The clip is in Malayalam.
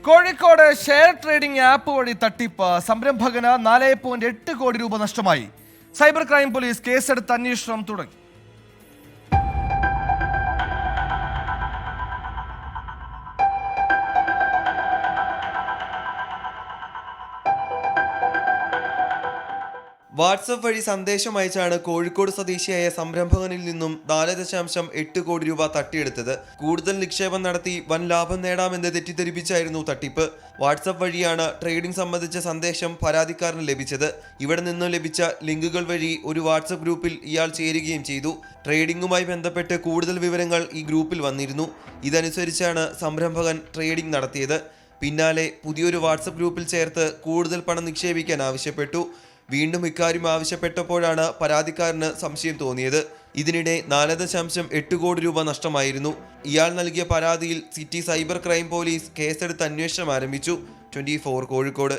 കോഴിക്കോട് ഷെയർ ട്രേഡിംഗ് ആപ്പ് വഴി തട്ടിപ്പ്. സംരംഭകന് 4.8 കോടി രൂപ നഷ്ടമായി. സൈബർ ക്രൈം പോലീസ് കേസെടുത്ത് അന്വേഷണം തുടങ്ങി. വാട്സപ്പ് വഴി സന്ദേശം അയച്ചാണ് കോഴിക്കോട് സ്വദേശിയായ സംരംഭകനിൽ നിന്നും 4.8 കോടി രൂപ തട്ടിയെടുത്തത്. കൂടുതൽ നിക്ഷേപം നടത്തി വൻ ലാഭം നേടാമെന്ന് തെറ്റിദ്ധരിപ്പിച്ചായിരുന്നു തട്ടിപ്പ്. വാട്സപ്പ് വഴിയാണ് ട്രേഡിംഗ് സംബന്ധിച്ച സന്ദേശം പരാതിക്കാരന് ലഭിച്ചത്. ഇവിടെ നിന്നും ലഭിച്ച ലിങ്കുകൾ വഴി ഒരു വാട്സപ്പ് ഗ്രൂപ്പിൽ ഇയാൾ ചേരുകയും ചെയ്തു. ട്രേഡിംഗുമായി ബന്ധപ്പെട്ട് കൂടുതൽ വിവരങ്ങൾ ഈ ഗ്രൂപ്പിൽ വന്നിരുന്നു. ഇതനുസരിച്ചാണ് സംരംഭകൻ ട്രേഡിംഗ് നടത്തിയത്. പിന്നാലെ പുതിയൊരു വാട്സപ്പ് ഗ്രൂപ്പിൽ ചേർത്ത് കൂടുതൽ പണം നിക്ഷേപിക്കാൻ ആവശ്യപ്പെട്ടു. വീണ്ടും ഇക്കാര്യം ആവശ്യപ്പെട്ടപ്പോഴാണ് പരാതിക്കാരന് സംശയം തോന്നിയത്. ഇതിനിടെ 4.8 കോടി രൂപ നഷ്ടമായിരുന്നു. ഇയാൾ നൽകിയ പരാതിയിൽ സിറ്റി സൈബർ ക്രൈം പോലീസ് കേസെടുത്ത് അന്വേഷണം ആരംഭിച്ചു. 24 കോഴിക്കോട്.